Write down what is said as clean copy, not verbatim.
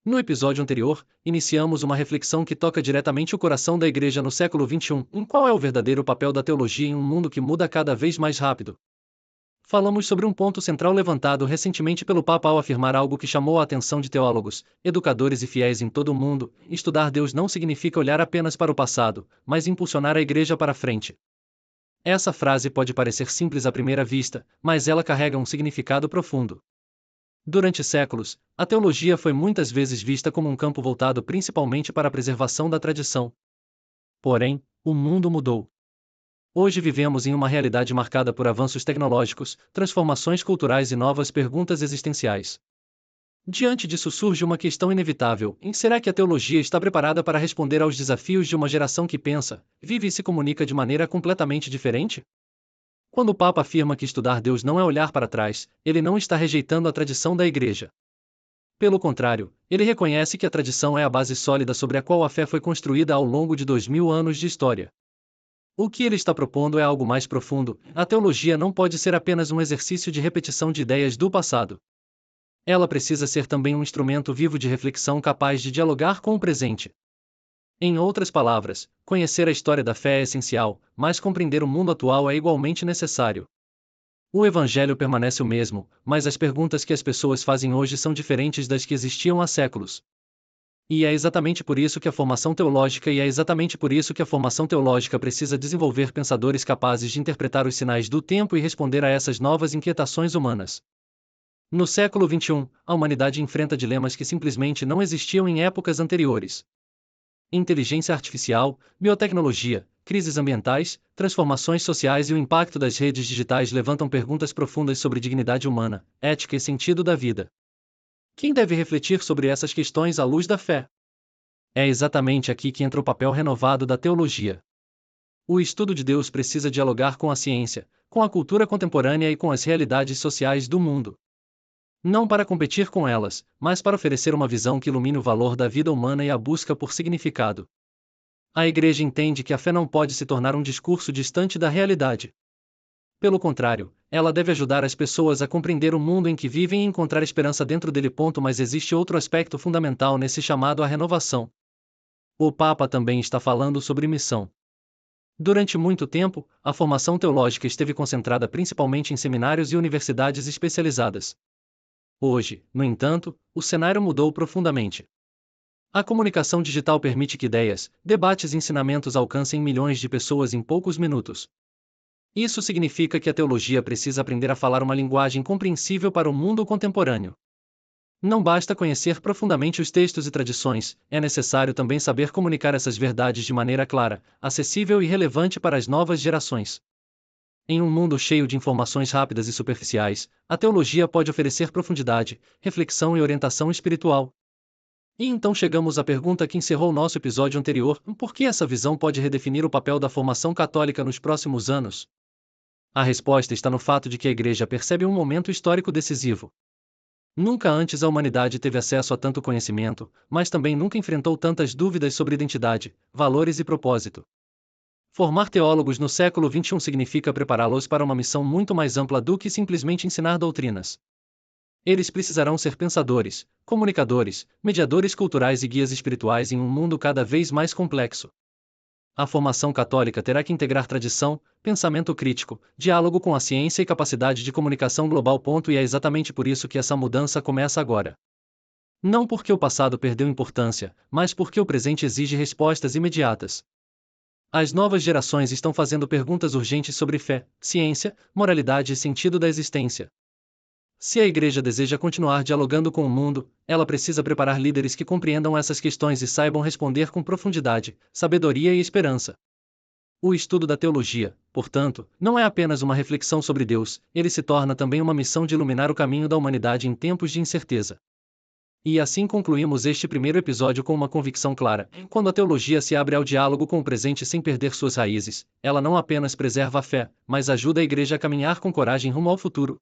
No episódio anterior, iniciamos uma reflexão que toca diretamente o coração da Igreja no século XXI, em qual é o verdadeiro papel da teologia em um mundo que muda cada vez mais rápido. Falamos sobre um ponto central levantado recentemente pelo Papa ao afirmar algo que chamou a atenção de teólogos, educadores e fiéis em todo o mundo: estudar Deus não significa olhar apenas para o passado, mas impulsionar a Igreja para frente. Essa frase pode parecer simples à primeira vista, mas ela carrega um significado profundo. Durante séculos, a teologia foi muitas vezes vista como um campo voltado principalmente para a preservação da tradição. Porém, o mundo mudou. Hoje vivemos em uma realidade marcada por avanços tecnológicos, transformações culturais e novas perguntas existenciais. Diante disso surge uma questão inevitável: será que a teologia está preparada para responder aos desafios de uma geração que pensa, vive e se comunica de maneira completamente diferente? Quando o Papa afirma que estudar Deus não é olhar para trás, ele não está rejeitando a tradição da Igreja. Pelo contrário, ele reconhece que a tradição é a base sólida sobre a qual a fé foi construída ao longo de 2000 anos de história. O que ele está propondo é algo mais profundo: a teologia não pode ser apenas um exercício de repetição de ideias do passado. Ela precisa ser também um instrumento vivo de reflexão capaz de dialogar com o presente. Em outras palavras, conhecer a história da fé é essencial, mas compreender o mundo atual é igualmente necessário. O Evangelho permanece o mesmo, mas as perguntas que as pessoas fazem hoje são diferentes das que existiam há séculos. E é exatamente por isso que a formação teológica precisa desenvolver pensadores capazes de interpretar os sinais do tempo e responder a essas novas inquietações humanas. No século XXI, a humanidade enfrenta dilemas que simplesmente não existiam em épocas anteriores. Inteligência artificial, biotecnologia, crises ambientais, transformações sociais e o impacto das redes digitais levantam perguntas profundas sobre dignidade humana, ética e sentido da vida. Quem deve refletir sobre essas questões à luz da fé? É exatamente aqui que entra o papel renovado da teologia. O estudo de Deus precisa dialogar com a ciência, com a cultura contemporânea e com as realidades sociais do mundo. Não para competir com elas, mas para oferecer uma visão que ilumine o valor da vida humana e a busca por significado. A Igreja entende que a fé não pode se tornar um discurso distante da realidade. Pelo contrário, ela deve ajudar as pessoas a compreender o mundo em que vivem e encontrar esperança dentro dele. Mas existe outro aspecto fundamental nesse chamado à renovação. O Papa também está falando sobre missão. Durante muito tempo, a formação teológica esteve concentrada principalmente em seminários e universidades especializadas. Hoje, no entanto, o cenário mudou profundamente. A comunicação digital permite que ideias, debates e ensinamentos alcancem milhões de pessoas em poucos minutos. Isso significa que a teologia precisa aprender a falar uma linguagem compreensível para o mundo contemporâneo. Não basta conhecer profundamente os textos e tradições, é necessário também saber comunicar essas verdades de maneira clara, acessível e relevante para as novas gerações. Em um mundo cheio de informações rápidas e superficiais, a teologia pode oferecer profundidade, reflexão e orientação espiritual. E então chegamos à pergunta que encerrou nosso episódio anterior: por que essa visão pode redefinir o papel da formação católica nos próximos anos? A resposta está no fato de que a Igreja percebe um momento histórico decisivo. Nunca antes a humanidade teve acesso a tanto conhecimento, mas também nunca enfrentou tantas dúvidas sobre identidade, valores e propósito. Formar teólogos no século XXI significa prepará-los para uma missão muito mais ampla do que simplesmente ensinar doutrinas. Eles precisarão ser pensadores, comunicadores, mediadores culturais e guias espirituais em um mundo cada vez mais complexo. A formação católica terá que integrar tradição, pensamento crítico, diálogo com a ciência e capacidade de comunicação global. E é exatamente por isso que essa mudança começa agora. Não porque o passado perdeu importância, mas porque o presente exige respostas imediatas. As novas gerações estão fazendo perguntas urgentes sobre fé, ciência, moralidade e sentido da existência. Se a Igreja deseja continuar dialogando com o mundo, ela precisa preparar líderes que compreendam essas questões e saibam responder com profundidade, sabedoria e esperança. O estudo da teologia, portanto, não é apenas uma reflexão sobre Deus, ele se torna também uma missão de iluminar o caminho da humanidade em tempos de incerteza. E assim concluímos este primeiro episódio com uma convicção clara: quando a teologia se abre ao diálogo com o presente sem perder suas raízes, ela não apenas preserva a fé, mas ajuda a Igreja a caminhar com coragem rumo ao futuro.